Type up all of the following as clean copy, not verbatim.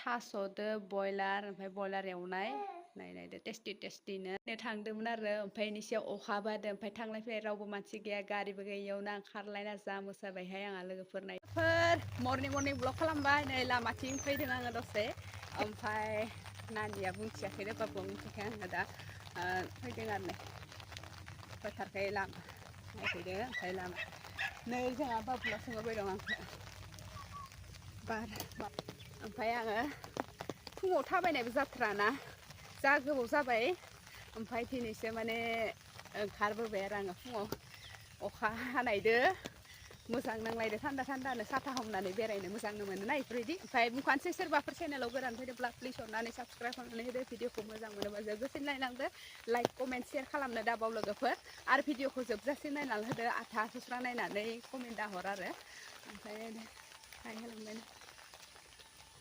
थास'दो बयलार ओमफ्राय बयलार एवनाय नायनायदो टेस्टिनो थांदोंमोन आरो ओमफ्राय इनि सायाव अखा हादों ओमफ्राय थांलाय फैलाय रावबो मानसि गैया गारिबो गैयियावनो आं खारलायना जा मोसाबायहाय आंहा लोगोफोर मर्निं ब्लग खालामबाय नै लामाथिं फैदों आङो दसे ओमफ्राय नानिया बुंथियाखै बाबु मिथियाखै आङो दा फैदों आरो नै फोथारखै लामा नायफैदों ओमफ्राय लामा नै जोंहा बाबुला सोंबाय दं आंखौ ओमफ्राय आङो फुङाव थाबायनायबो जाथ्राना जा गोबाव जाबाय ओमफ्राय दिनैसो माने ओंखारबोबाय आरो आङो फुङाव अखा हानायदो मोजां नांलायदो थान्दानो साथा हमनानै बेरायनो मोजां मोनोना इफोरबायदि ओमफ्राय बुंखानोसै सोरबाफोर चेनेलाव गोदान फैदोंब्ला प्लिज अननानै साबस्क्राइब खालामनानै होदो भिडिअखौ मोजां मोनोबा जोबजासिम नायलांदो लाइक कमेन्ट शेयार खालामनो दाबाव लोगोफोर आरो भिडिअखौ जोबजासिम नायनानै होदो आथा सुस्रा नायनानै कमेन्ट दाहर आरो ओमफ्राय नायहोलांबाय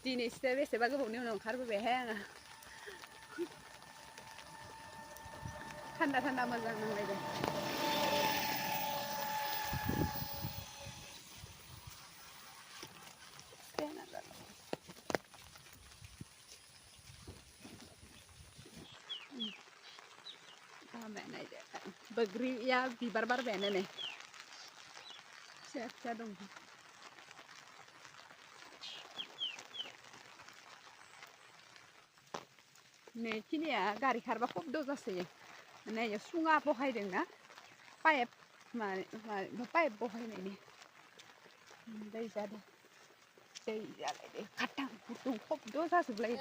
दिनैसो बेसेबा गोबावनि उनाव ओंखारबोबायहाय आङो थान्दा मोजां नांलायदों बैग्रिया बिबार बारबायानो नै फिसा दं नै खिनिया गारि खारबा खब्द जासोयो माने इयाव सुङा बहायदोंना पाइप बहायनायनि दै जादों दै जालायदों खाथां गुदुं खब्द जाजोबलायो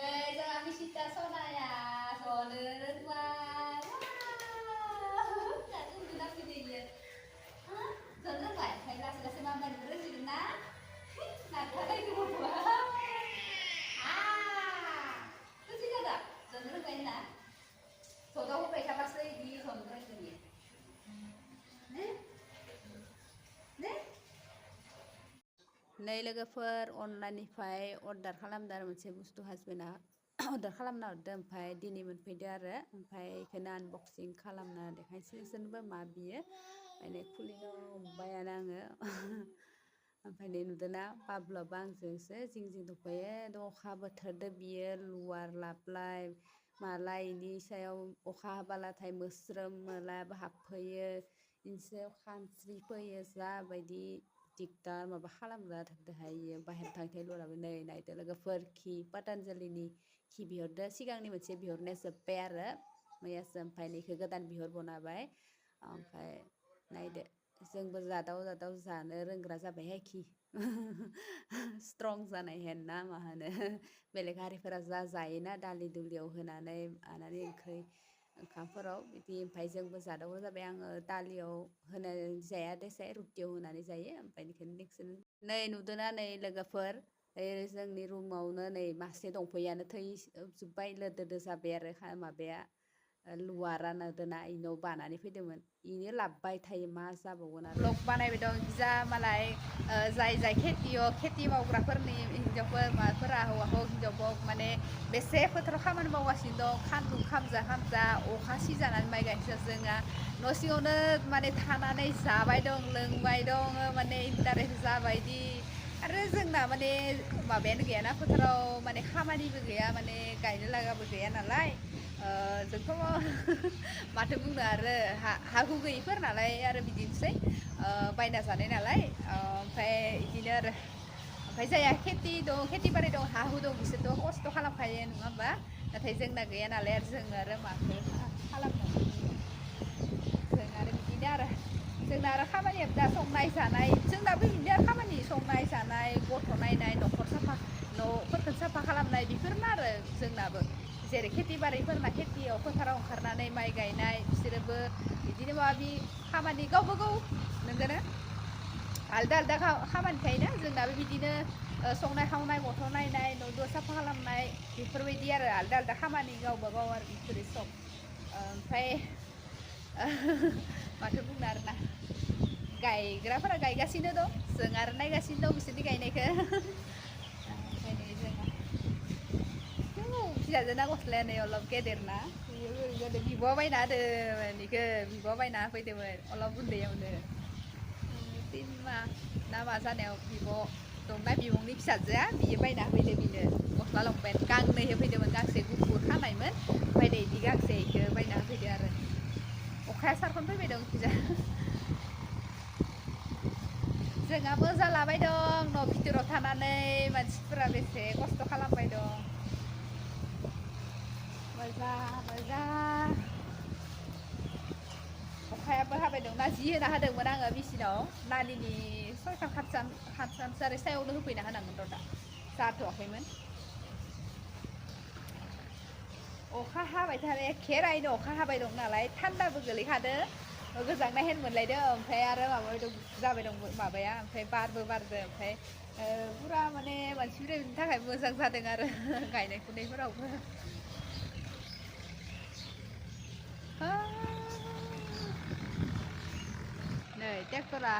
नै लोगोफोर अनलाइननिफ्राय अर्डार खालामदों आरो मोनसे बुस्थु हासबेन्डआ अर्डार खालामना हरदों ओमफ्राय दिनै मोनफैदो आरो ओमफ्राय बेखौनो आनबक्सिं खालामना देखायनोसै नोंसोरनोबो मा बियो माने खुलिनो हमबायानो आङो ओमफ्राय नै नुदोंना बाबुलाबो आंजोंसो जिं दंफायो अखा बोथोरदो बियो लुवार लाबलाय मालाय इनि सायाव अखा हाबालाथाय मोस्रोम मोलाबो हाबफैयो इनि सायाव खानस्रि फैयो जाबायदि दिगदार माबा खालामग्रा थारदोहाय इयो बाहेर थांथाय लुराबो नै नायदो लोगोफोर पतन्जलिनि बिहरदो सिगांनि मोनसे बिहरनाया जोब्बाय आरो मैयासो ओमफ्राय नैखौ गोदान बिहरबावनाबाय ओमफ्राय नायदो जोंबो जादाव जानो रोंग्रा जाबायहाय स्ट्रं जानाय हेन ना मा होनो बेलेग हारिफोरा जायोना दालि दुलियाव होनानै मानानै ओंखामफोराव बिदि ओमफ्राय जोंबो जादावग्रा जाबाय आङो दालियाव होनानै जाया देसाय रुटियाव होनानै जायो ओमफ्राय बेनिखायनो नै नुदोंना नै लोगोफोर जोंनि रुमावनो नै मासे दंफैयानो थैजोब्बाय लोदोदो जाबाय आरो माबाया लुवारा नुदोंना इनाव बानानै फैदोंमोन इनो लाबबाय थायो मा जाबावगोन आरो ब्लग बानायबाय दं जा मालाय जाय खेथि मावग्राफोरनि हिन्जावफोर माबाफोरा हौवाखौ हिन्जावखौ माने बेसे फोथाराव खामानि मावगासिनो दं खानदुं खामजा अखा सिजानानै माइ गायनोसो जोंहा न' सिङावनो माने थानानै जाबाय दं लोंबाय दं माने इन्टारेस्ट जाबायदि आरो जोंना माने माबायानो गैयाना फोथाराव माने खामानिबो गैया माने गायनो लागाबो गैया नालाय जोंथ' माथो बुंनो आरो हा हु गैयिफोर नालाय आरो बिदिनोसै बायना जानाय नालाय ओमफ्राय बिदिनो आरो ओमफ्राय जायहा खेथि बारि दं हा हु दं बिसोरथ' खस्थ' खालामखायो नङा होमबा नाथाय जोंना गैया नालाय आरो जों आरो माथो खालामनो जों आरो बिदिनो आरो जोंना आरो खामानिया दा संनाय जानाय जोंनाबो बिदिनो खामानि संनाय जानाय गथ' नायनाय न'खर न'फोरखौ साफा खालामनाय बेफोरनो आरो जोंनाबो जेरै खेथि बारिफोरना खेथियाव फोथाराव ओंखारनानै माइ गायनाय बिसोरोबो बिदिनो माबि खामानि गावबा गाव नोंगोना आलदा खामानि थायोना जोंनाबो बिदिनो संनाय खावनाय गथ' नायनाय न' साफा खालामनाय बेफोरबायदि आरो आलदा खामानि गावबा गाव आरो बेफोरो सब ओमफ्राय माथो बुंनो आरोना गायग्राफोरा गायगासिनो दं जों आरो नायगासिनो दं बिसोरनि गायनायखौ ओंखायनो जोङो फिसाजोना गस्लाया नै अलप गेदेरना बिब'आ बायना होदो बेखौ बिब'आ बायना होफैदोंमोन अलप उन्दैयावनो 3 माह ना मा जानायाव बिब' दंना बिब'नि फिसाजोआ बियो बायना होफैदों बिनो गस्ला लंपेन्ट गांनै होफैदोंमोन गांसे गुफुर खानायमोन ओमफ्राय नै बिदि गांसे इखो बायना होफैदो आरो अखाया सारख'नो फैबाय दं खिजा जोंहाबो जालाबाय दं न' भितराव थानानै मानसिफोरा बेसे खस्थ' खालामबाय दं मोजां अखायाबो हाबाय दं ना जि होना होदोंमोन आङो मेसिनाव नानिनि सयखान खातसान आरो सायावनो होफैना होनांगोन र' दा जाथ'वाखैमोन अखा हाबाय थानाय एखेरायैनो अखा हाबाय दं नालाय थान्दाबो गोलैखादो गोजांनाय हेन मोनलायदों ओमफ्राय आरो माबाबाय दं जाबाय दं माबाया ओमफ्राय बारबो बारदो ओमफ्राय पुरा माने मानसिफोरनि थाखाय मोजां जादों आरो गायनाय फुनायफोरावबो नै ट्रेक्टरा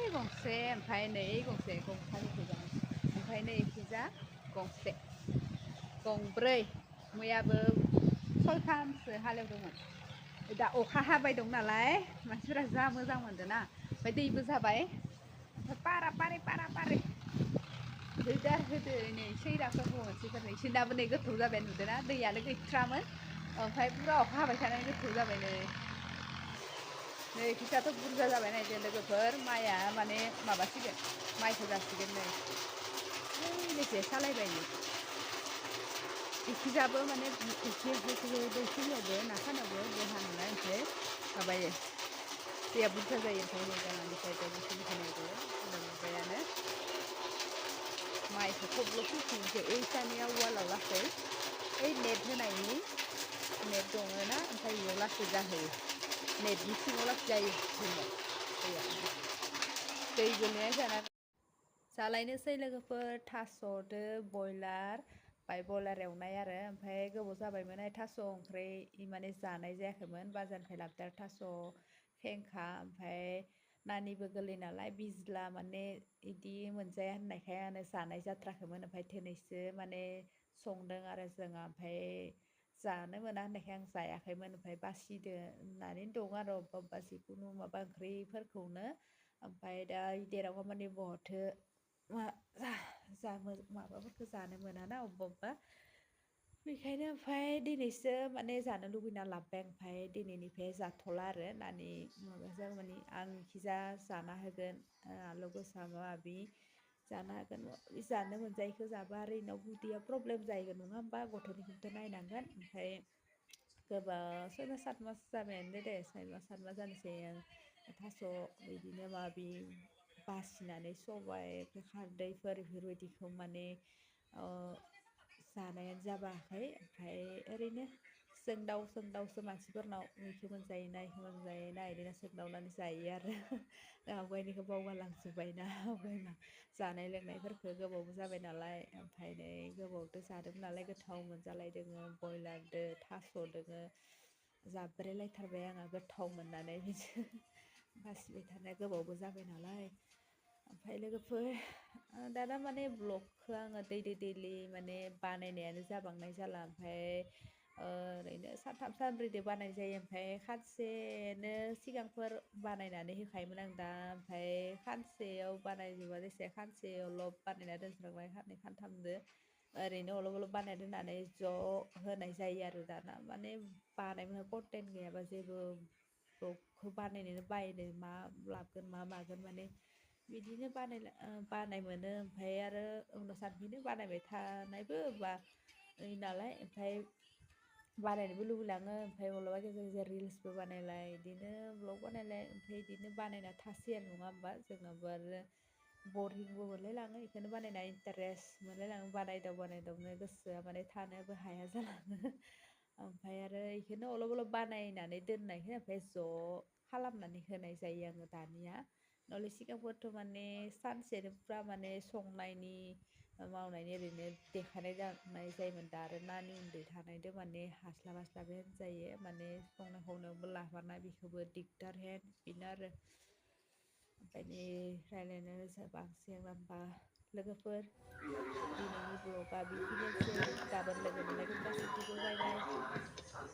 गंसे ओमफ्राय नै गंसे गंथाम इखिजा ओमफ्राय नै इखिजा गंसे गंब्रै मैयाबो सयखानसो हालेवदोंमोन दा अखा हाबाय दं नालाय मानसिफोरा जा मोजां मोनदों ना ओमफ्राय दैबो जाबाय ओमफ्राय पारा पारि होदो आरो होदो नै सैराफोरबो मोनसेफोरनै इसोरनाबो नै गोथौ जाबाय नुदोंना दैयानो गैथ्रामोन ओमफ्राय पुरा अखा हाबाय थानानै गोथौ जाबाय नै खैथाथ' बुरजा जाबाय नायदो लोगोफोर माइआ माने माबासिगोन माइखौ जासिगोन नै बेसे सालायबाय नै इखिजाबो माने बैथिंयावबो नाखानावबो दहा नालाय ओमफ्राय माबायो दैया बुरजा जायो ओमफ्राय नै जानानैफ्राय बैथिंनिखौ माबायानो माइखौ थब्ल' फैफिनसै ओइसानिया वालाव लासै ओइ नेट होनायनि नेट दङना ओमफ्राय इयाव लासै जाहैयो नेटनि सिङाव लासै जायो जोंनाव दैया दै गोलैनाय जाना जालायनोसै लोगोफोर थास'दो बयलार ओमफ्राय बयलार एवनाय आरो ओमफ्राय गोबाव जाबायमोन थास' ओंख्रि माने जानाय जायाखैमोन बाजारनिफ्राय लाबोदो आरो थास' फेंखा ओमफ्राय नानिबो गोरलै नालाय बिज्ला माने इदि मोनजाया होननायखाय आङो जानाय जाथ्राखैमोन ओमफ्राय दिनैसो माने संदों आरो जोंहा ओमफ्राय जानो मोना होननायखाय आं जायाखैमोन ओमफ्राय बासिदो होननानै दं आरो अबेबा अबेबा जिखुनु माबा ओंख्रिफोरखौनो ओमफ्राय दा देरावहा माने बहथो माबाफोरखौ जानो मोनाना अबेबा अबेबा बेखायनो ओमफ्राय दिनैसो माने जानो लुबैना लाबोबाय ओमफ्राय दिनैनिफ्राय जाथ'ला आरो नानि माबाजों माने आं इखिजा जाना होगोन आलु गोसा माबि जानो हागोन जानो मोनजायैखौ जाबा आरो इनाव उदैया प्रब्लेम जाहैगोन नङा होमबा गथ'निखौथ' नायनांगोन ओमफ्राय गोबाव 6 मास 7 मास जाबायानो दे 6 मास 7 मास जानोसै आं थास' बिदिनो माबि बासिनानै सबाय खारदैफोर बेफोरबायदिखौ माने जानायानो जाबाखै ओमफ्राय ओरैनो जों मानसिफोरनाव बेखौ मोनजायोना बेखौ मोनजायोना बिदिनो सोंदावनानै जायो आरो आवगायनिखौ बावगारलांजोब्बायना आवगायना जानाय लोंनायफोरखौ गोबावबो जाबाय नालाय ओमफ्राय नै गोबावदो जादों नालाय गोथाव मोनजालायदोङो बयलारदो थास' दोङो जाब्रेलायथारबाय आंहा गोथाव मोननानै बिदि बासिबाय थानाया गोबावबो जाबाय नालाय ओमफ्राय लोगोफोर दाना माने ब्लगखौ आङो दैलि माने बानायनायानो जाबांनाय जाला ओमफ्राय ओरैनो सानथाम सानब्रैदो बानाय जायो ओमफ्राय खानसेनो सिगांफोर बानायनानै होखायोमोन आं दा ओमफ्राय खानसेयाव बानायजोबा जेसे खानसेयावल' बानायना दोनस्रांबाय खाननै खानथामदो ओरैनो अलप बानायना दोननानै ज' होनाय जायो आरो दाना माने बानायनो कन्टेन्ट गैयाबा जेबो ब्लगखौ बानायनोनो बायो मा लाबोगोन मा मागोन माने बिदिनो बानाय मोनो ओमफ्राय आरो उनाव सानफिनो बानायबाय थानायबो बा नालाय ओमफ्राय बानायनोबो लुबैलाङो ओमफ्राय माब्लाबा गेजेर गेजेर रिल्सबो बानायलाय बिदिनो ब्लग बानायलाय ओमफ्राय बिदिनो बानायना थासै आरो नङा होमबा जोंनाबो आरो बरिंबो मोनलायलाङो बेखौनो बानायना इन्टारेस्ट मोनलायलाङो बानायदावनो गोसोआ माने थानोबो हाया जालाङो ओमफ्राय आरो बेखौनो अलप बानायनानै दोननायखौ ओमफ्राय ज' खालामनानै होनाय जायो आङो दानिया नहले सिगांफोरथ' माने सानसेनो फुरा माने संनायनि मावनायनि ओरैनो देखायनाय जानाय जायोमोन दा आरो नानि उन्दै थानायदो माने हास्लाब होनजायो माने संनाय खावनायावबो लाफानाय बेखौबो दिगदार हेन बेनो आरो ओमफ्राय बांसिन होमबा लोगोफोर दिनैनि ब्लगा बेखिनियानोसै गाबोन लोगो मोनलायगोन गासैखौबो बाय बाय